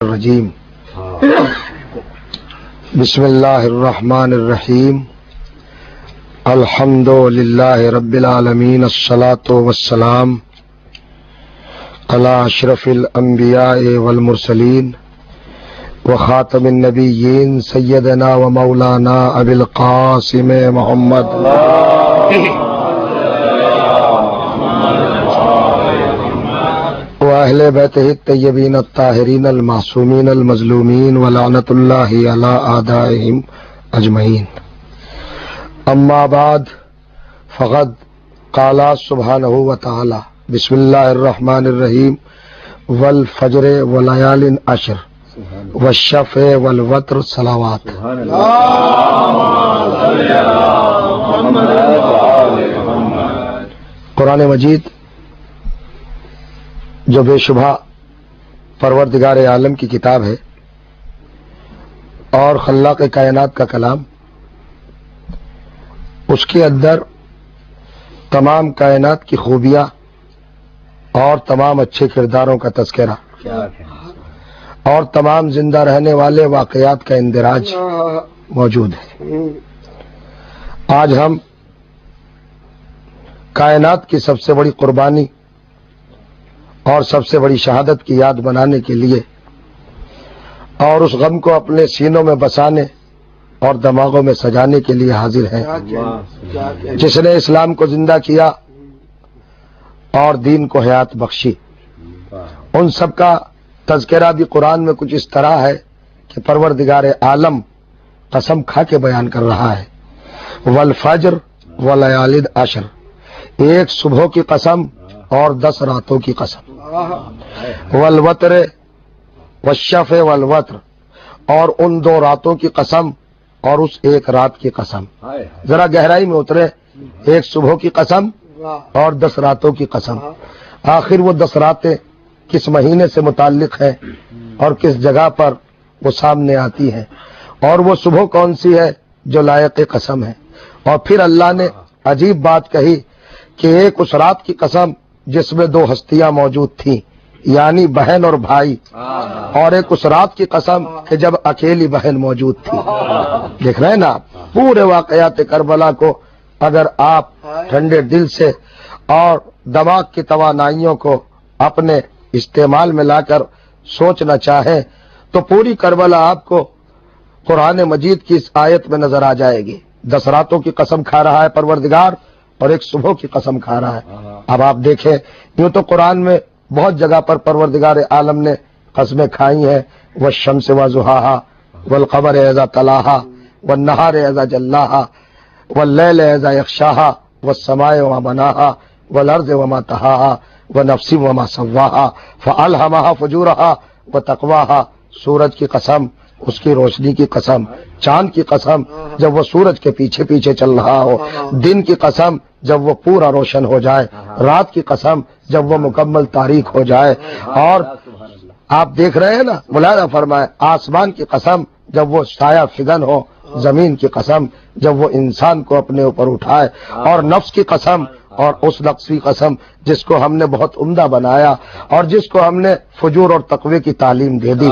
الرجیم بسم اللہ الرحمن الرحیم الحمد للہ رب العالمین الصلاۃ والسلام علی اشرف الانبیاء والمرسلین وخاتم النبیین سیدنا و مولانا ابی القاسم محمد وأہل بیتہ الطیبین الطاہرین المعصومین المظلومین ولعنۃ اللہ علی اعدائہم اجمعین اما بعد فقد قال سبحانہ وتعالی بسم اللہ الرحمن الرحیم والفجر ولیال عشر والشفع والوتر صلوات قرآن مجید جو بے شبہ پروردگار عالم کی کتاب ہے اور خلاق کائنات کا کلام، اس کے اندر تمام کائنات کی خوبیاں اور تمام اچھے کرداروں کا تذکرہ اور تمام زندہ رہنے والے واقعات کا اندراج موجود ہے۔ آج ہم کائنات کی سب سے بڑی قربانی اور سب سے بڑی شہادت کی یاد بنانے کے لیے اور اس غم کو اپنے سینوں میں بسانے اور دماغوں میں سجانے کے لیے حاضر ہیں۔ جس نے اسلام کو زندہ کیا اور دین کو حیات بخشی، ان سب کا تذکرہ بھی قرآن میں کچھ اس طرح ہے کہ پروردگار عالم قسم کھا کے بیان کر رہا ہے، والفجر ولیال عشر، ایک صبح کی قسم اور 10 راتوں کی قسم، والوتر والشفع والوتر، اور ان 2 راتوں کی قسم اور اس ایک رات کی قسم۔ ذرا گہرائی میں اترے، ایک صبح کی قسم اور 10 راتوں کی قسم۔ آخر وہ 10 راتیں کس مہینے سے متعلق ہے اور کس جگہ پر وہ سامنے آتی ہے، اور وہ صبح کون سی ہے جو لائق قسم ہے۔ اور پھر اللہ نے عجیب بات کہی کہ ایک اس رات کی قسم جس میں 2 ہستیاں موجود تھیں، یعنی بہن اور بھائی، اور ایک اس رات کی قسم کہ جب اکیلی بہن موجود تھی۔ دیکھ رہے ہیں نا، پورے واقعات کربلا کو اگر آپ ٹھنڈے دل سے اور دماغ کی توانائیوں کو اپنے استعمال میں لا کر سوچنا چاہیں تو پوری کربلا آپ کو قرآن مجید کی اس آیت میں نظر آ جائے گی۔ 10 راتوں کی قسم کھا رہا ہے پروردگار اور ایک صبح کی قسم کھا رہا ہے۔ اب آپ دیکھیں، یوں تو قرآن میں بہت جگہ پر پروردگار عالم نے قسمیں کھائی ہیں، والشمس وضحاها والقمر اذا تلاها والنهار اذا جلاها واللیل اذا یغشاها والسماء وما بناها والارض وما طحاها ونفس وما سواها فالهمها فجورها وتقواها، سورج کی قسم، اس کی روشنی کی قسم، چاند کی قسم جب وہ سورج کے پیچھے پیچھے چل رہا ہو، دن کی قسم جب وہ پورا روشن ہو جائے، رات کی قسم جب وہ مکمل تاریک ہو جائے، اور آپ دیکھ رہے ہیں نا، ملاحظہ فرمائے، آسمان کی قسم جب وہ سایہ فگن ہو، زمین کی قسم جب وہ انسان کو اپنے اوپر اٹھائے، اور نفس کی قسم، اور اس نفس کی قسم جس کو ہم نے بہت عمدہ بنایا اور جس کو ہم نے فجور اور تقوی کی تعلیم دے دی۔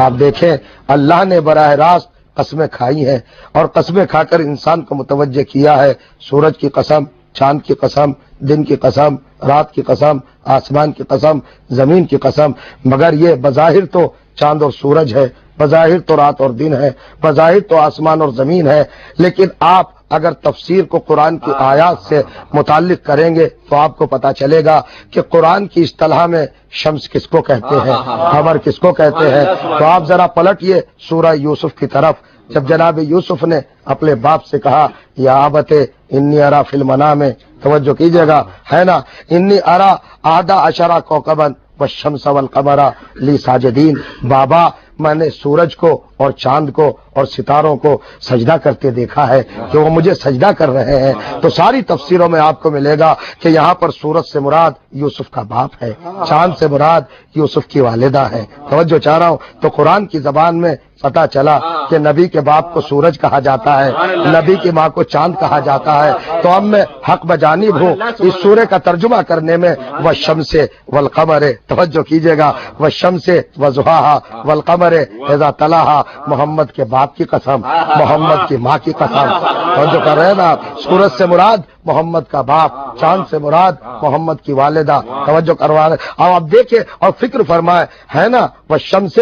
آپ دیکھیں، اللہ نے براہ راست قسمیں کھائی ہیں اور قسمیں کھا کر انسان کو متوجہ کیا ہے۔ سورج کی قسم، چاند کی قسم، دن کی قسم، رات کی قسم، آسمان کی قسم، زمین کی قسم، مگر یہ بظاہر تو چاند اور سورج ہے، بظاہر تو رات اور دن ہے، بظاہر تو آسمان اور زمین ہے، لیکن آپ اگر تفسیر کو قرآن کی آیات سے متعلق کریں گے تو آپ کو پتا چلے گا کہ قرآن کی اصطلاح میں شمس کس کو کہتے ہیں، قمر کس کو کہتے ہیں۔ تو آپ ذرا پلٹیے سورہ یوسف کی طرف، جب جناب یوسف نے اپنے باپ سے کہا یا ابت انی ارا فی المنام، توجہ کیجیے گا، ہے نا، انی ارا 11 کوكبا والشمس والقمر لی ساجدین، بابا میں نے سورج کو اور چاند کو اور ستاروں کو سجدہ کرتے دیکھا ہے کہ وہ مجھے سجدہ کر رہے ہیں۔ تو ساری تفسیروں میں آپ کو ملے گا کہ یہاں پر سورج سے مراد یوسف کا باپ ہے، چاند سے مراد یوسف کی والدہ ہے۔ توجہ چاہ رہا ہوں، تو قرآن کی زبان میں پتا چلا کہ نبی کے باپ کو سورج کہا جاتا ہے، نبی کی ماں کو چاند کہا جاتا ہے، تو اب میں حق بجانب ہوں اس سورہ کا ترجمہ کرنے میں۔ والشمس والقمر، توجہ کیجیے گا، والشمس وضحاها والقمر اذا تلاها، محمد کے باپ کی قسم، محمد کی ماں کی قسم، توجہ کر رہے ہیں نا؟ سورج سے مراد محمد کا باپ، چاند سے مراد محمد کی والدہ، توجہ کروا رہے۔ اب آپ دیکھیں اور فکر فرمائے، ہے نا؟ والشمس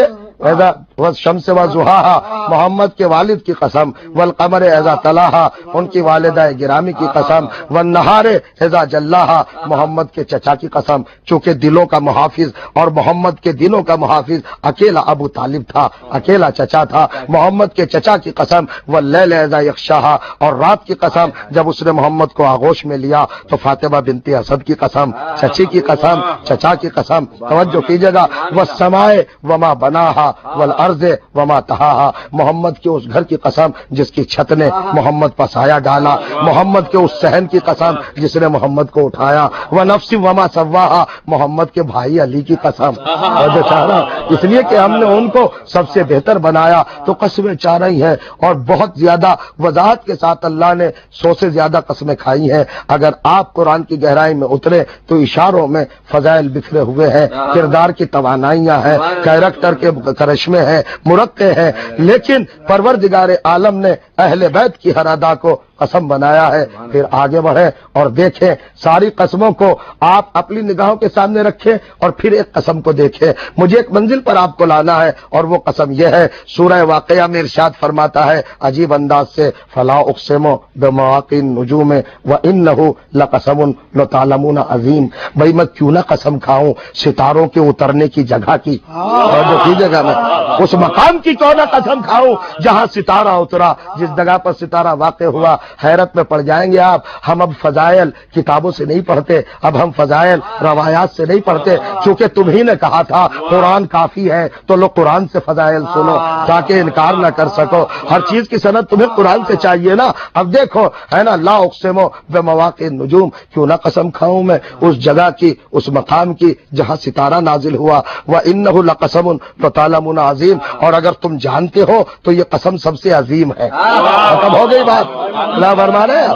والشمس وضحاها، محمد کے والد کی قسم، والقمر اذا تلاها، ان کی والدہ گرامی کی قسم، والنہار اذا جلاها، محمد کے چچا کی قسم، چونکہ دلوں کا محافظ اور محمد کے دلوں کا محافظ اکیلا ابو طالب تھا، اکیلا چچا تھا، محمد کے چچا کی قسم، واللیل اذا یغشاها، اور رات کی قسم جب اس نے محمد کو آغوش میں لیا تو فاطمہ بنت اسد کی قسم، چچی کی قسم، چچا کی قسم، توجہ کیجیے گا، والسماء وما بناها والارض وما طحاها، محمد کے اس گھر کی قسم جس کی چھت نے محمد پر سایہ ڈالا، محمد کے اس صحن کی قسم جس نے محمد کو اٹھایا، ونفس وما سواها، محمد کے بھائی علی کی قسم، اور جو چاہا اس لیے کہ ہم نے ان کو سب سے بہتر بنایا، تو قسمیں چاہ رہی ہیں اور بہت زیادہ وضاحت کے ساتھ اللہ نے 100 سے زیادہ قسمیں کھائی ہیں۔ اگر آپ قرآن کی گہرائی میں اترے تو اشاروں میں فضائل بکھرے ہوئے ہیں، کردار کی توانائیاں ہیں، کیریکٹر کے کرشمے ہیں، مرقع ہیں، لیکن پروردگار عالم نے اہل بیت کی ہر ادا کو قسم بنایا ہے۔ پھر آگے بڑھیں اور دیکھیں، ساری قسموں کو آپ اپنی نگاہوں کے سامنے رکھیں اور پھر ایک قسم کو دیکھیں۔ مجھے ایک منزل پر آپ کو لانا ہے اور وہ قسم یہ ہے، سورہ واقعہ میں ارشاد فرماتا ہے عجیب انداز سے، فلا اقسم بمواقع النجوم وانہ لقسم لو تعلمون عظیم، بھائی میں کیوں نہ قسم کھاؤں ستاروں کے اترنے کی جگہ کی، اور جو کیجیے گا میں اس مقام کی کیوں نہ قسم کھاؤں جہاں ستارہ اترا، جس جگہ پر ستارہ واقع ہوا۔ حیرت میں پڑ جائیں گے آپ، ہم اب فضائل کتابوں سے نہیں پڑھتے، اب ہم فضائل روایات سے نہیں پڑھتے، چونکہ تمہیں نے کہا تھا قرآن کافی ہے تو لو قرآن سے فضائل سنو تاکہ انکار نہ کر سکو، ہر چیز کی سند تمہیں قرآن سے چاہیے نا۔ اب دیکھو، ہے نا، لا اقسم بمواقع النجوم، کیوں نہ قسم کھاؤں میں اس جگہ کی، اس مقام کی جہاں ستارہ نازل ہوا، وانہ لقسم لتعلمون عظیم، اور اگر تم جانتے ہو تو یہ قسم سب سے عظیم ہے۔ ختم ہو گئی بات، اللہ فرما رہے ہیں۔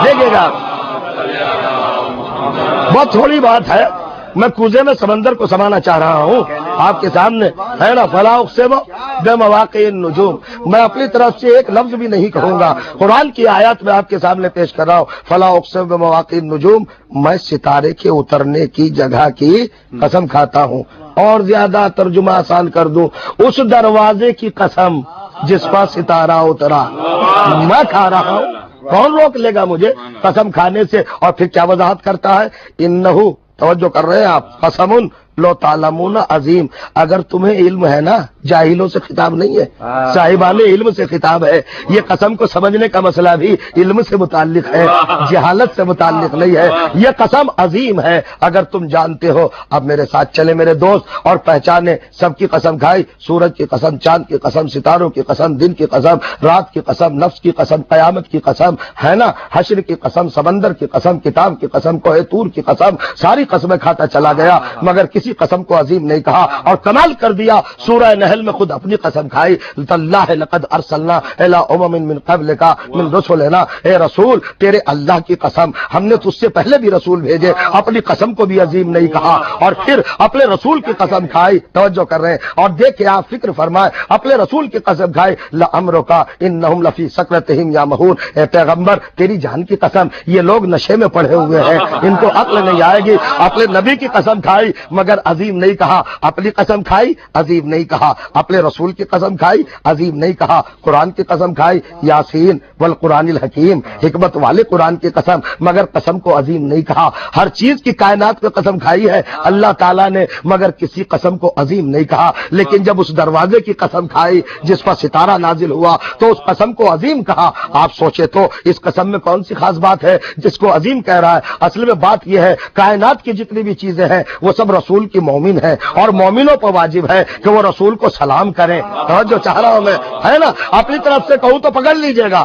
دیکھیے گا، بہت تھوڑی بات ہے، میں کوزے میں سمندر کو سمانا چاہ رہا ہوں آپ کے سامنے، ہے نا۔ فلا اقسم بمواقع النجوم، میں اپنی طرف سے ایک لفظ بھی نہیں کہوں گا، قرآن کی آیات میں آپ کے سامنے پیش کر رہا ہوں۔ فلا اقسم بمواقع النجوم، میں ستارے کے اترنے کی جگہ کی قسم کھاتا ہوں، اور زیادہ ترجمہ آسان کر دوں، اس دروازے کی قسم جس پر ستارہ اترا میں کھا رہا ہوں، کون روک لے گا مجھے قسم کھانے سے؟ اور پھر کیا وضاحت کرتا ہے، انہو، توجہ کر رہے ہیں آپ، قسم لو تعلمون عظیم، اگر تمہیں علم ہے نا، جاہلوں سے خطاب نہیں ہے، صاحبان علم سے خطاب ہے۔ یہ قسم کو سمجھنے کا مسئلہ بھی علم سے متعلق ہے، جہالت سے متعلق نہیں ہے۔ یہ قسم عظیم ہے اگر تم جانتے ہو۔ اب میرے ساتھ چلے میرے دوست اور پہچانے، سب کی قسم کھائی، سورج کی قسم، چاند کی قسم، ستاروں کی قسم، دن کی قسم، رات کی قسم، نفس کی قسم، قیامت کی قسم، ہے نا، حشر کی قسم، سمندر کی قسم، کتاب کی قسم، کوہ طور کی قسم، ساری قسمیں کھاتا چلا گیا مگر کسی قسم کو عظیم نہیں کہا، اور کمال کر دیا سورہ نحل میں خود اپنی قسم کھائی، تاللہ لقد ارسلنا الی امم من قبلک من رسلنا، اے رسول تیرے اللہ کی قسم، ہم نے تجھ سے پہلے بھی رسول بھیجے، اپنی قسم کو بھی عظیم نہیں کہا، اور پھر اپنے رسول کی قسم کھائی، توجہ کر رہے ہیں، اور دیکھیں آپ فکر فرمائے، اپنے رسول کی قسم کھائی، لعمرک انہم لفی سکرتہم یعمہون، اے پیغمبر تیری جان کی قسم، یہ لوگ نشے میں پڑے ہوئے ہیں، ان کو عقل نہیں آئے گی، اپنے نبی کی قسم کھائی مگر عظیم نہیں کہا، اپنی قسم کھائی عظیم نہیں کہا، اپنے رسول کی قسم کھائی عظیم نہیں کہا، قرآن کی قسم کھائی، یاسین والقرآن الحکیم، حکمت والے قرآن کی قسم، مگر قسم کو عظیم نہیں کہا۔ ہر چیز کی کائنات پہ قسم کھائی ہے اللہ تعالیٰ نے مگر کسی قسم کو عظیم نہیں کہا، لیکن جب اس دروازے کی قسم کھائی جس پر ستارہ نازل ہوا تو اس قسم کو عظیم کہا۔ آپ سوچے تو اس قسم میں کون سی خاص بات ہے جس کو عظیم کہہ رہا ہے؟ اصل میں بات یہ ہے، کائنات کی جتنی بھی چیزیں ہیں وہ سب رسول کی مومن ہیں، اور مومنوں پر واجب ہے کہ وہ رسول کو سلام کریں۔ جو چاہ رہا ہوں میں، ہے نا، اپنی طرف سے کہوں تو پکڑ لیجئے گا،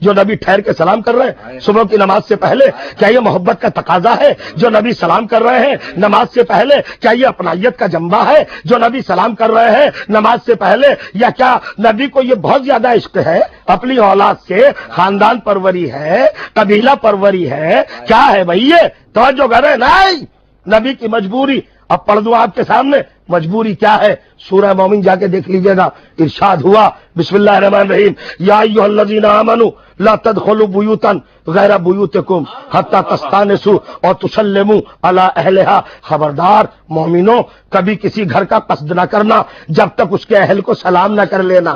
جو نبی ٹھہر کے سلام کر رہے ہیں صبح کی نماز سے پہلے؟ کیا یہ محبت کا تقاضا ہے جو نبی سلام کر رہے ہیں نماز سے پہلے؟ کیا یہ اپنائیت کا جنبہ ہے جو نبی سلام کر رہے ہیں نماز سے پہلے؟ یا کیا نبی کو یہ بہت زیادہ عشق ہے اپنی اولاد سے؟ خاندان پروری ہے، قبیلہ پروری ہے، کیا ہے بھائی یہ؟ توجہ کریں، نہیں، نبی کی مجبوری۔ اب پڑھ دوں آپ کے سامنے مجبوری کیا ہے، سورہ مومن جا کے دیکھ لیجئے گا، ارشاد ہوا بسم اللہ الرحمن الرحیم، یا ایھا الذین آمنوا لا تدخلوا بیوتا غیر بیوتکم حتی تستانسوا اور تسلموا علی اہلہا۔ خبردار مومنوں، کبھی کسی گھر کا قصد نہ کرنا جب تک اس کے اہل کو سلام نہ کر لینا۔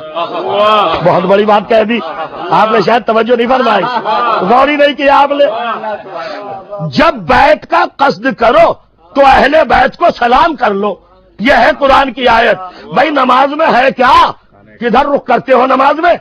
بہت بڑی بات کہہ دی آپ نے، شاید توجہ نہیں فرمائی، غور ہی نہیں کیا آپ نے۔ جب بیت کا قصد کرو تو اہل بیت کو سلام کر لو، یہ ہے قرآن کی آیت۔ بھائی نماز میں ہے کیا؟ کدھر رخ کرتے ہو نماز میں؟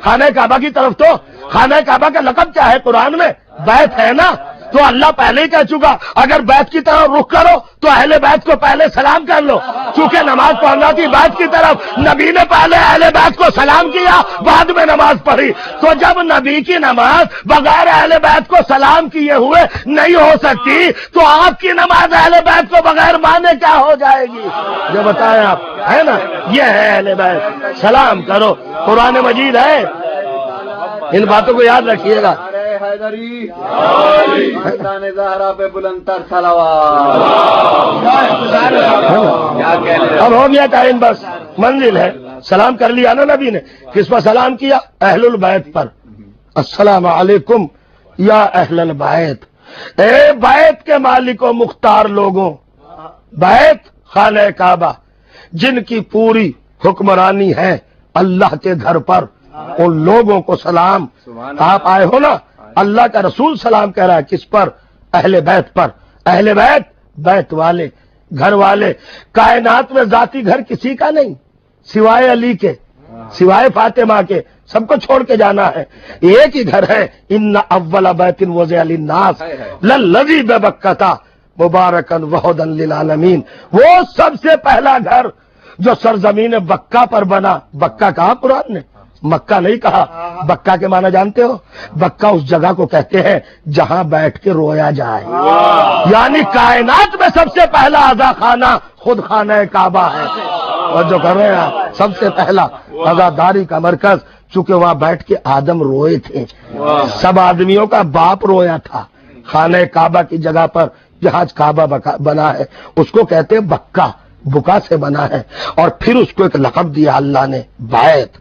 خانہ کعبہ کی طرف۔ تو خانہ کعبہ کا لقب کیا ہے قرآن میں؟ بیت ہے نا، تو اللہ پہلے ہی کہہ چکا اگر بیت کی طرف رخ کرو تو اہل بیت کو پہلے سلام کر لو، چونکہ نماز پڑھنا تھی بیت کی طرف، نبی نے پہلے اہل بیت کو سلام کیا بعد میں نماز پڑھی۔ تو جب نبی کی نماز بغیر اہل بیت کو سلام کیے ہوئے نہیں ہو سکتی تو آپ کی نماز اہل بیت کو بغیر مانے کیا ہو جائے گی؟ جو بتائیں آپ، ہے نا، یہ ہے اہل بیت، سلام کرو، قرآن مجید ہے، ان باتوں کو یاد رکھیے گا۔ حیدری خاندان زہرا پہ بلندتر صلوات۔ اب ہو گیا ٹائم، بس منزل ہے، سلام کر لیا نا نبی نے۔ کس پر سلام کیا؟ اہل البیت پر۔ السلام علیکم یا اہل البیت، اے بیت کے مالک و مختار لوگوں، بیت خانہ کعبہ جن کی پوری حکمرانی ہے اللہ کے گھر پر، ان لوگوں کو سلام۔ آپ آئے ہو نا، اللہ کا رسول سلام کہہ رہا ہے کس پر؟ اہل بیت پر۔ اہل بیت، بیت والے، گھر والے۔ کائنات میں ذاتی گھر کسی کا نہیں سوائے علی کے، سوائے فاطمہ کے، سب کو چھوڑ کے جانا ہے۔ ایک ہی گھر ہے، ان اول بیت وضع للناس للذی ببکۃ مبارکا وہدی للعالمین۔ وہ سب سے پہلا گھر جو سرزمین بکہ پر بنا۔ بکہ کہا قرآن نے، مکہ نہیں کہا۔ بکہ کے معنی جانتے ہو؟ بکہ اس جگہ کو کہتے ہیں جہاں بیٹھ کے رویا جائے، یعنی کائنات میں سب سے پہلا عزا خانہ خود خانہ کعبہ ہے۔ اور جو کر رہے ہیں سب سے پہلا عزاداری کا مرکز، چونکہ وہاں بیٹھ کے آدم روئے تھے، سب آدمیوں کا باپ رویا تھا۔ خانہ کعبہ کی جگہ پر جہاں کعبہ بنا ہے اس کو کہتے ہیں بکہ، بکا سے بنا ہے۔ اور پھر اس کو ایک لقب دیا اللہ نے، بیت،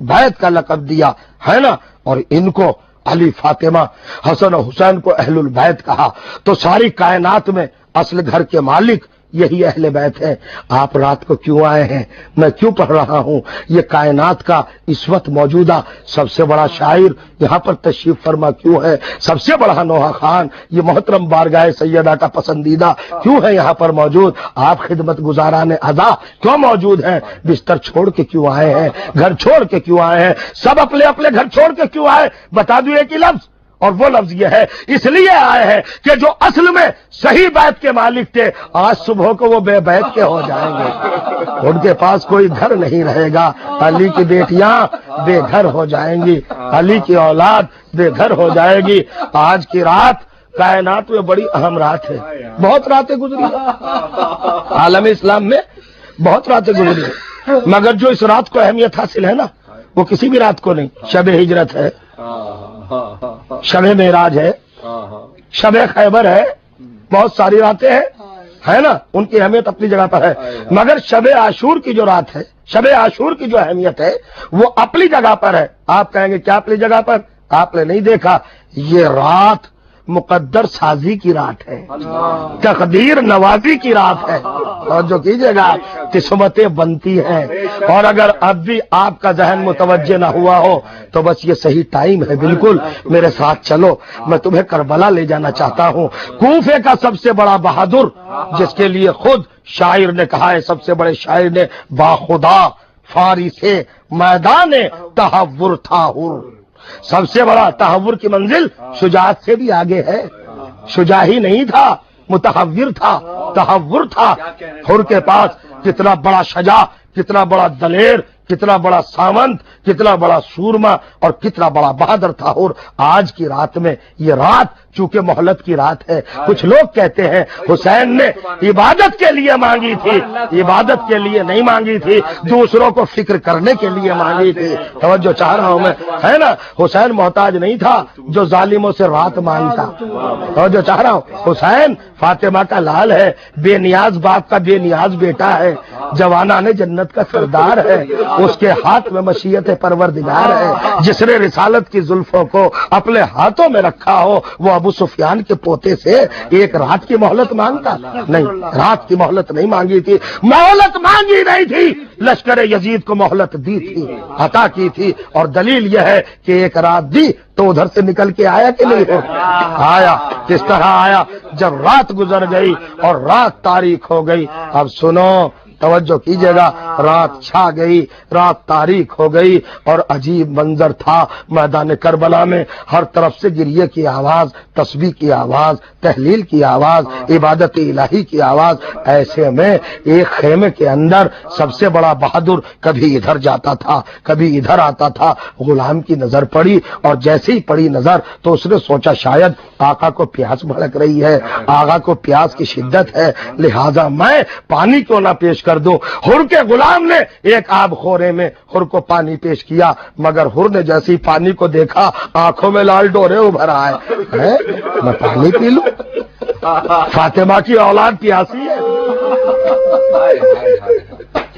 بیت کا لقب دیا ہے نا۔ اور ان کو علی، فاطمہ، حسن و حسین کو اہل البیت کہا۔ تو ساری کائنات میں اصل گھر کے مالک یہی اہل بیت ہے۔ آپ رات کو کیوں آئے ہیں؟ میں کیوں پڑھ رہا ہوں؟ یہ کائنات کا اس وقت موجودہ سب سے بڑا شاعر یہاں پر تشریف فرما کیوں ہے؟ سب سے بڑا نوحہ خان، یہ محترم بارگاہ سیدہ کا پسندیدہ کیوں ہے یہاں پر موجود؟ آپ خدمت گزاران ادا کیوں موجود ہیں؟ بستر چھوڑ کے کیوں آئے ہیں؟ گھر چھوڑ کے کیوں آئے ہیں؟ سب اپنے اپنے گھر چھوڑ کے کیوں آئے؟ بتا دوں ایک ہی لفظ، اور وہ لفظ یہ ہے، اس لیے آئے ہیں کہ جو اصل میں صحیح بیت کے مالک تھے آج صبح کو وہ بے بیت کے ہو جائیں گے، ان کے پاس کوئی گھر نہیں رہے گا۔ علی کی بیٹیاں بے گھر ہو جائیں گی، علی کی اولاد بے گھر ہو جائے گی۔ آج کی رات کائنات میں بڑی اہم رات ہے، بہت راتیں گزری عالم اسلام میں، بہت راتیں گزری، مگر جو اس رات کو اہمیت حاصل ہے نا وہ کسی بھی رات کو نہیں۔ شب ہجرت ہے، شب معراج ہے، شب خیبر ہے، بہت ساری راتیں ہیں، ہے نا، ان کی اہمیت اپنی جگہ پر ہے۔ مگر شب عاشور کی جو رات ہے، شب عاشور کی جو اہمیت ہے وہ اپنی جگہ پر ہے۔ آپ کہیں گے کیا اپنی جگہ پر؟ آپ نے نہیں دیکھا، یہ رات مقدر سازی کی رات ہے، تقدیر نوازی کی رات ہے، اور جو کیجئے گا قسمتیں بنتی ہیں۔ اور اگر اب بھی آپ کا ذہن متوجہ نہ ہوا ہو تو بس یہ صحیح ٹائم ہے، بالکل میرے ساتھ چلو، میں تمہیں کربلا لے جانا چاہتا ہوں۔ کوفے کا سب سے بڑا بہادر، جس کے لیے خود شاعر نے کہا ہے، سب سے بڑے شاعر نے، باخدا فاری سے میدان تحور تھا حر۔ سب سے بڑا تحور کی منزل شجاعت سے بھی آگے ہے، شجاع ہی نہیں تھا، متحور تھا، تحور تھا۔ حر کے پاس کتنا بڑا شجاع، کتنا بڑا دلیر، کتنا بڑا ساونت، کتنا بڑا سورما اور کتنا بڑا بہادر تھا. اور آج کی رات میں، یہ رات چونکہ مہلت کی رات ہے، کچھ لوگ کہتے ہیں حسین نے عبادت کے لیے مانگی تھی، عبادت کے لیے نہیں مانگی تھی، دوسروں کو فکر کرنے کے لیے مانگی تھی. توجہ چاہ رہا ہوں میں، ہے نا. حسین محتاج نہیں تھا جو ظالموں سے رات مانگتا. توجہ چاہ رہا ہوں. حسین فاطمہ کا لال ہے، بے نیاز باپ کا بے نیاز بیٹا ہے، جوانان جنت کا سردار ہے، اس کے ہاتھ میں مشیت پروردگار ہے. جس نے رسالت کی زلفوں کو اپنے ہاتھوں میں رکھا ہو، وہ ابو سفیان کے پوتے سے ایک رات کی مہلت مانگتا؟ نہیں، رات کی مہلت نہیں مانگی تھی، مہلت مانگی نہیں تھی، لشکر یزید کو مہلت دی تھی، عطا کی تھی. اور دلیل یہ ہے کہ ایک رات دی تو ادھر سے نکل کے آیا کہ نہیں ہو؟ آیا. کس طرح آیا؟ جب رات گزر گئی اور رات تاریک ہو گئی. اب سنو، توجہ کیجئے گا، رات چھا گئی، رات تاریک ہو گئی اور عجیب منظر تھا میدان کربلا میں. ہر طرف سے گریے کی آواز، تسبیح کی آواز، تحلیل کی آواز، عبادت الہی کی آواز. ایسے میں ایک خیمے کے اندر سب سے بڑا بہادر کبھی ادھر جاتا تھا، کبھی ادھر آتا تھا. غلام کی نظر پڑی اور جیسے ہی پڑی نظر تو اس نے سوچا شاید آقا کو پیاس بھڑک رہی ہے، آقا کو پیاس کی شدت ہے، لہذا میں پانی کیوں نہ پیش کر دوں. حر کے غلام نے ایک آب خورے میں حر کو پانی پیش کیا، مگر حر نے جیسی پانی کو دیکھا آنکھوں میں لال ڈورے ابھر آئے. میں پانی پی لوں؟ فاطمہ کی اولاد پیاسی ہے.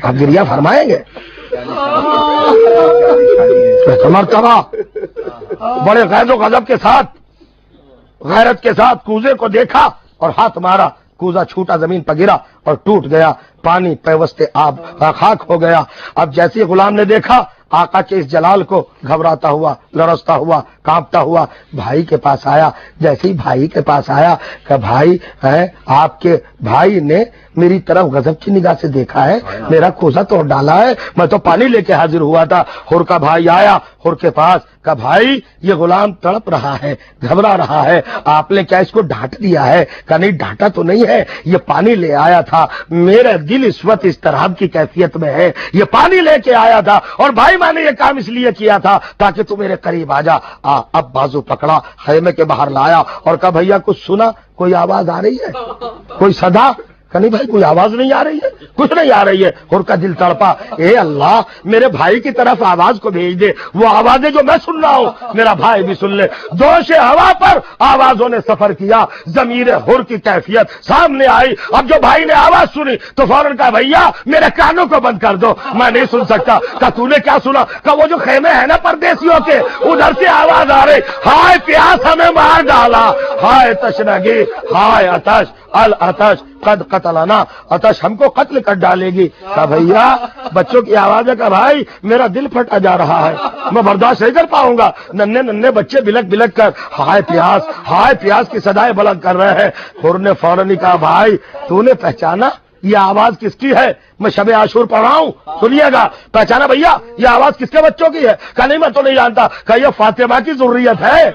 آپ گریہ فرمائیں گے؟ مرتبہ بڑے غیظ و غضب کے ساتھ، غیرت کے ساتھ کوزے کو دیکھا اور ہاتھ مارا. کوزہ چھوٹا زمین پر گرا اور ٹوٹ گیا، پانی پیوستے آب خاک ہو گیا. اب جیسے غلام نے دیکھا آقا کے اس جلال کو، گھبراتا ہوا، لرزتا ہوا، کانپتا ہوا بھائی کے پاس آیا. جیسے ہی بھائی کے پاس آیا کہ بھائی ہے، آپ کے بھائی نے میری طرف غضب کی نگاہ سے دیکھا ہے، میرا کوزہ توڑ ڈالا ہے، میں تو پانی لے کے حاضر ہوا تھا. حر کا بھائی آیا حر کے پاس کہ بھائی یہ غلام تڑپ رہا ہے، گھبرا رہا ہے، آپ نے کیا اس کو ڈانٹ دیا ہے؟ کہ نہیں ڈانٹا تو نہیں ہے، یہ پانی لے آیا تھا، میرا دل اس وقت اس طرح کی کیفیت میں ہے، یہ پانی لے کے آیا تھا. اور بھائی میں نے یہ کام اس لیے کیا تھا تاکہ تو میرے قریب آ جا. اب بازو پکڑا، خیمے کے باہر لایا اور کہا بھیا کچھ سنا؟ کوئی آواز آ رہی ہے؟ کوئی صدا؟ کہ نہیں بھائی کوئی آواز نہیں آ رہی ہے، کچھ نہیں آ رہی ہے. حر کا دل تڑپا، اے اللہ میرے بھائی کی طرف آواز کو بھیج دے، وہ آوازیں جو میں سن رہا ہوں میرا بھائی بھی سن لے. دوش ہوا پر آوازوں نے سفر کیا، ضمیر حر کی کیفیت سامنے آئی. اب جو بھائی نے آواز سنی تو فوراً کہا بھیا میرے کانوں کو بند کر دو، میں نہیں سن سکتا. کہ تو نے کیا سنا؟ کہ وہ جو خیمے ہیں نا پردیسیوں کے، ادھر سے آواز آ رہی، ہائے پیاس ہمیں مار ڈالا، ہائے تشنگی، ہائے آتش، العطش قد قتلنا، آتش ہم کو قتل کر ڈالے گی. کہا بھیا بچوں کی آواز ہے، کہ بھائی میرا دل پھٹا جا رہا ہے، میں برداشت نہیں کر پاؤں گا. ننھے ننھے بچے بلک بلک کر ہائے پیاس کی صدائیں بلند کر رہے ہیں. حر نے فوراً کہا بھائی تو نے پہچانا یہ آواز کس کی ہے؟ میں شب عاشور پڑھ رہا ہوں، سنیے گا. پہچانا بھیا یہ آواز کس کے بچوں کی ہے؟ کہ نہیں میں تو نہیں جانتا. کہ یہ فاطمہ کی ذریت ہے،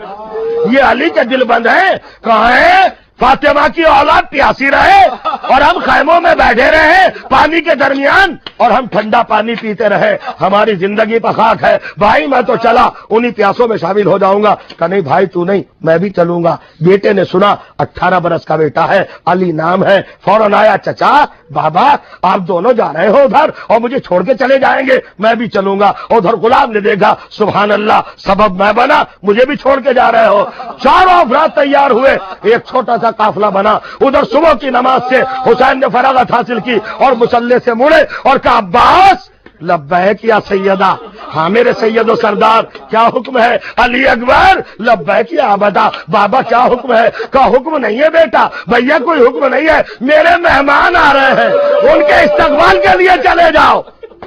یہ علی کے دل بند ہے. کہاں ہے؟ فاطمہ کی اولاد پیاسی رہے اور ہم خیموں میں بیٹھے رہے پانی کے درمیان اور ہم ٹھنڈا پانی پیتے رہے، ہماری زندگی پر خاک ہے. بھائی میں تو چلا انہی پیاسوں میں شامل ہو جاؤں گا. کہ نہیں بھائی تو نہیں، میں بھی چلوں گا. بیٹے نے سنا 18 برس کا بیٹا ہے، علی نام ہے، فوراً آیا چچا بابا آپ دونوں جا رہے ہو ادھر اور مجھے چھوڑ کے چلے جائیں گے؟ میں بھی چلوں گا. ادھر غلام نے دیکھا سبحان اللہ سبب میں بنا، مجھے بھی چھوڑ کے جا رہے ہو. چاروں افراد تیار ہوئے، ایک چھوٹا سا قافلہ بنا. ادھر صبح کی نماز سے حسین نے فراغت حاصل کی اور مسلح سے مڑے اور کہا عباس لبیک یا سیدہ، ہاں میرے سید و سردار کیا حکم ہے؟ علی اکبر لبیک یا ابدا، بابا کیا حکم ہے؟ کا حکم نہیں ہے بیٹا، بھیا کوئی حکم نہیں ہے، میرے مہمان آ رہے ہیں ان کے استقبال کے لیے چلے جاؤ.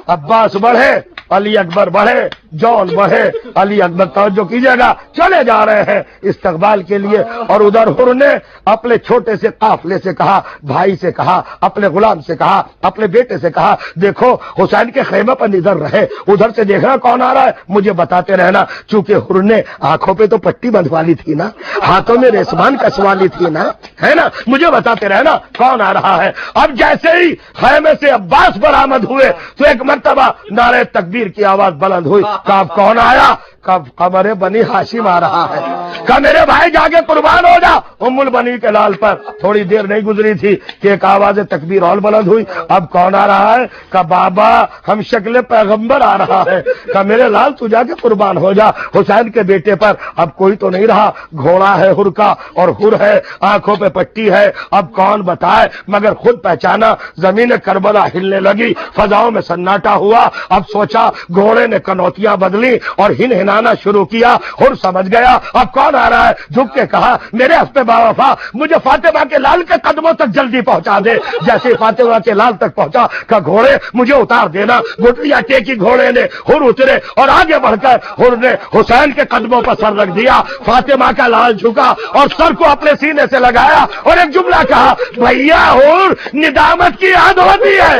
عباس بڑھے، علی اکبر بڑھے، جون بڑھے، علی اکبر توجہ کیجیے گا چلے جا رہے ہیں استقبال کے لیے. اور ادھر حر نے اپنے چھوٹے سے قافلے سے کہا، بھائی سے کہا، اپنے غلام سے کہا، اپنے بیٹے سے کہا دیکھو حسین کے خیمے پر نظر رہے، ادھر سے دیکھنا کون آ رہا ہے مجھے بتاتے رہنا. چونکہ حر نے آنکھوں پہ تو پٹی بندھوا لی تھی نا، ہاتھوں میں ریسمان کسوا لی تھی نا، ہے نا، مجھے بتاتے رہنا کون آ رہا ہے. اب جیسے ہی خیمے سے عباس برآمد ہوئے تو ایک مرتبہ نعرہ تکبیر تکبیر کی آواز بلند ہوئی. کہا کون آیا؟ کب قمر بنی ہاشم آ رہا ہے. کہا میرے بھائی جا کے قربان ہو جا. ام البنی کے لال پر تھوڑی دیر نہیں گزری تھی کہ ایک آواز تکبیر اور بلند ہوئی. اب کون آ رہا ہے؟ کہا بابا ہم شکل پیغمبر آ رہا ہے. کہا میرے لال تو جا کے قربان ہو جا حسین کے بیٹے پر. اب کوئی تو نہیں رہا. گھوڑا ہے ہر کا اور ہر ہے, آنکھوں پہ پٹی ہے. اب کون بتائے, مگر خود پہچانا. زمین کربلا ہلنے لگی, فضاؤں میں سناٹا ہوا. اب سوچا گھوڑے نے کنوتیاں بدلی اور ہن ہنانا شروع کیا. ہر سمجھ گیا اب کون آ رہا ہے. جھک کے کہا میرے ہفتے باوفا مجھے فاطمہ کے لال کے قدموں تک جلدی پہنچا دے. جیسے فاطمہ کے لال تک پہنچا کہ گھوڑے مجھے اتار دینا. گٹریاں ٹیکی گھوڑے نے, ہر اترے اور آگے بڑھ کر ہر نے حسین کے قدموں پر سر رکھ دیا. فاطمہ کا لال جھکا اور سر کو اپنے سینے سے لگایا اور ایک جملہ کہا بھیا ہر ندامت کی یاد ہوتی ہے.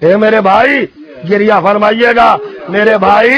اے میرے بھائی گریہ فرمائیے گا. میرے بھائی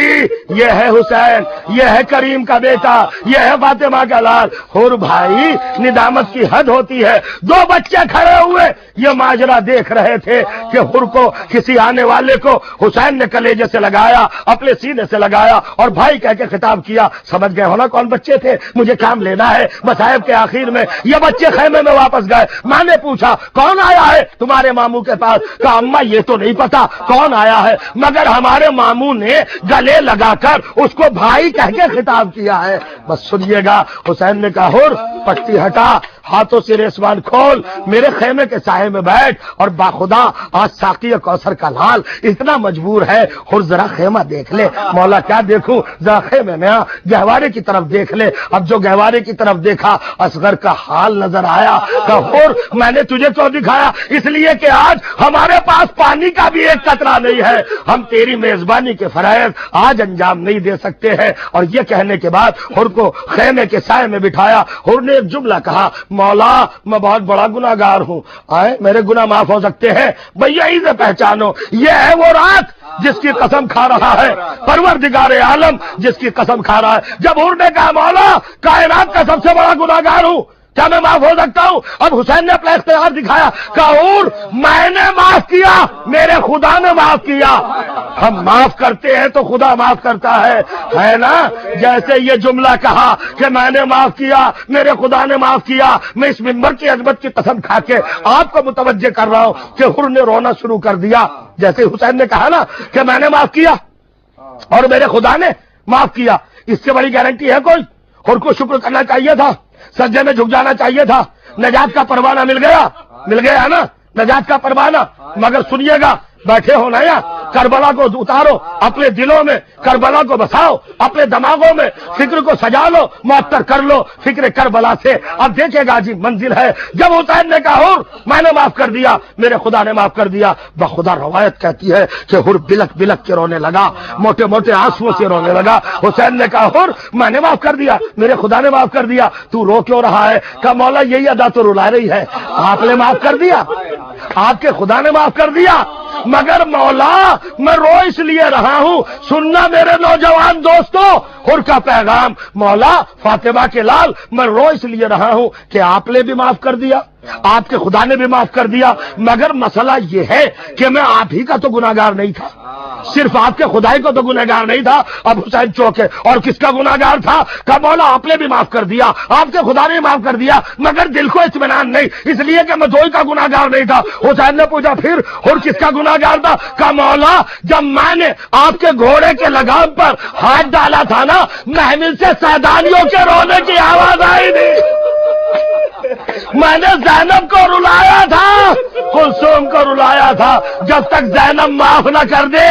یہ ہے حسین, یہ ہے کریم کا بیٹا, یہ ہے فاطمہ کا لال. ہر بھائی ندامت کی حد ہوتی ہے. دو بچے کھڑے ہوئے یہ ماجرا دیکھ رہے تھے کہ ہر کو کسی آنے والے کو حسین نے کلیجے سے لگایا, اپنے سینے سے لگایا اور بھائی کہہ کے خطاب کیا. سمجھ گئے ہونا کون بچے تھے. مجھے کام لینا ہے. مصائب کے آخر میں یہ بچے خیمے میں واپس گئے. ماں نے پوچھا کون آیا ہے تمہارے ماموں کے پاس. کہا اماں یہ تو نہیں پتا کون آیا ہے, مگر ہمارے ماموں نے گلے لگا کر اس کو بھائی کہہ کے خطاب کیا ہے. بس سنیے گا. حسین نے کہا ہر پٹی ہٹا, ہاتھوں سے ریسمان کھول, میرے خیمے کے سائے میں بیٹھ اور باخدا آج ساقی کوثر کا لال اتنا مجبور ہے. ہر ذرا خیمہ دیکھ لے. مولا کیا دیکھوں, ذرا خیمے میں گہوارے کی طرف دیکھ لے. اب جو گہوارے کی طرف دیکھا اصغر کا حال نظر آیا. کہ ہر میں نے تجھے کیوں دکھایا؟ اس لیے کہ آج ہمارے پاس پانی کا بھی ایک قطرہ نہیں ہے. ہم تیری میزبانی کے فرائض آج انجام نہیں دے سکتے ہیں. اور یہ کہنے کے بعد ہر کو خیمے کے سائے میں بٹھایا. ہر نے ایک جملہ کہا مولا میں بہت بڑا گناہگار ہوں, آئے میرے گناہ معاف ہو سکتے ہیں. بھیا ہی سے پہچانو یہ ہے وہ رات جس کی قسم کھا رہا ہے پروردگار عالم, جس کی قسم کھا رہا ہے. جب ہر نے کہا مولا کائنات کا سب سے بڑا گناہگار ہوں, کیا میں معاف ہو سکتا ہوں؟ اب حسین نے اپنا اختیار دکھایا. کہا اور میں نے معاف کیا, میرے خدا نے معاف کیا. ہم معاف کرتے ہیں تو خدا معاف کرتا ہے نا. جیسے یہ جملہ کہا کہ میں نے معاف کیا, میرے خدا نے معاف کیا, میں اس منبر کی عظمت کی قسم کھا کے آپ کو متوجہ کر رہا ہوں کہ ہر نے رونا شروع کر دیا. جیسے حسین نے کہا نا کہ میں نے معاف کیا اور میرے خدا نے معاف کیا, اس سے بڑی گارنٹی ہے کوئی؟ ہر کو شکر کرنا چاہیے تھا, سجدے میں جھک جانا چاہیے تھا. نجات کا پروانہ مل گیا نا, نجات کا پروانہ. مگر سنیے گا, بیٹھے ہو نا یا کربلا کو اتارو اپنے دلوں میں, کربلا کو بساؤ اپنے دماغوں میں, فکر کو سجا لو, معطر کر لو فکر کربلا سے. اب دیکھے گا جی منزل ہے. جب حسین نے کہا ہر میں نے معاف کر دیا, میرے خدا نے معاف کر دیا, بخدا روایت کہتی ہے کہ ہر بلک بلک کے رونے لگا, موٹے موٹے آنسوؤں سے رونے لگا. حسین نے کہا ہر میں نے معاف کر دیا, میرے خدا نے معاف کر دیا, تو رو کیوں رہا ہے؟ کہ مولا یہی ادا تو رلا رہی ہے, آپ نے معاف کر دیا, آپ کے خدا نے معاف کر دیا, مگر مولا میں رو اس لیے رہا ہوں. سننا میرے نوجوان دوستوں ہر کا پیغام, مولا فاطمہ کے لال میں رو اس لیے رہا ہوں کہ آپ نے بھی معاف کر دیا, آپ کے خدا نے بھی معاف کر دیا, مگر مسئلہ یہ ہے کہ میں آپ ہی کا تو گناہگار نہیں تھا, صرف آپ کے خدائی کو تو گناہگار نہیں تھا. اب حسین چوکے, اور کس کا گناہگار تھا؟ کہ مولا آپ نے بھی معاف کر دیا, آپ کے خدا نے معاف کر دیا, مگر دل کو اطمینان نہیں, اس لیے کہ میں دوئی کا گناہگار نہیں تھا. حسین نے پوچھا پھر اور کس کا گناہگار تھا؟ کہ مولا جب میں نے آپ کے گھوڑے کے لگام پر ہاتھ ڈالا تھا نا, محمل سے سیدانیوں کے رونے کی آواز آئی تھی. میں نے زینب کو رلایا تھا, کلثوم کو رلایا تھا. جب تک زینب معاف نہ کر دے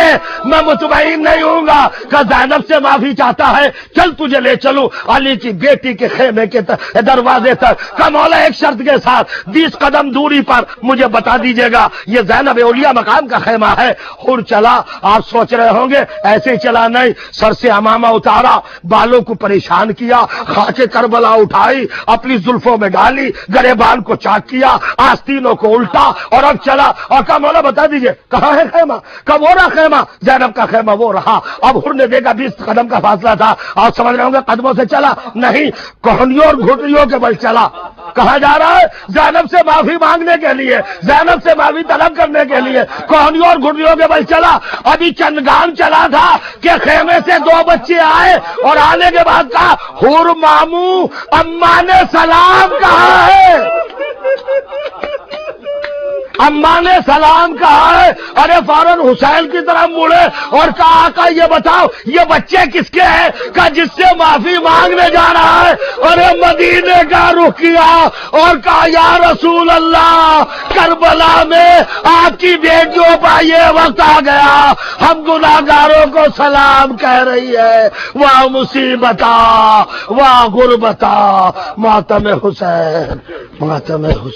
میں مطمئن نہیں ہوں گا. کہ زینب سے معافی چاہتا ہے, چل تجھے لے چلوں علی کی بیٹی کے خیمے کے دروازے تک. کہ مولا ایک شرط کے ساتھ 20 قدم دوری پر مجھے بتا دیجیے گا یہ زینب اولیاء مقام کا خیمہ ہے. ہر چلا. آپ سوچ رہے ہوں گے ایسے ہی چلا نہیں, سر سے امامہ اتارا, بالوں کو پریشان کیا, خاک کربلا اٹھائی, اپنی زلفوں میں ڈالی, گریبان کو چاک کیا, آستینوں کو الٹا اور اب چلا. اور کہا مولا بتا دیجئے کہاں ہے خیمہ؟ کب وہ رہا خیمہ؟ زینب کا خیمہ وہ رہا. اب ہر نے دیکھا 20 قدم کا فاصلہ تھا. آپ سمجھ رہے ہوں گے قدموں سے چلا نہیں, کوہنیوں اور گھٹنیوں کے بل چلا. کہا جا رہا ہے زینب سے معافی مانگنے کے لیے، زینب سے معافی طلب کرنے کے لیے کوہنیوں اور گھڑیوں کے بل چلا۔ ابھی چند گام چلا تھا کہ خیمے سے 2 بچے آئے اور آنے کے بعد کہا حور مامو اماں نے سلام کہا ہے، اماں نے سلام کہا ہے۔ ارے فوراً حسین کی طرف مڑے اور کہا آقا یہ بتاؤ یہ بچے کس کے ہیں؟ کہا جس سے معافی مانگنے جا رہا ہے۔ ارے مدینے کا رخ کیا اور کہا یا رسول اللہ کربلا میں آپ کی بیٹیوں پر یہ وقت آ گیا، ہم گناہگاروں کو سلام کہہ رہی ہے، واہ مصیبتا واہ غربتا، ماتم حسین ماتم حسین۔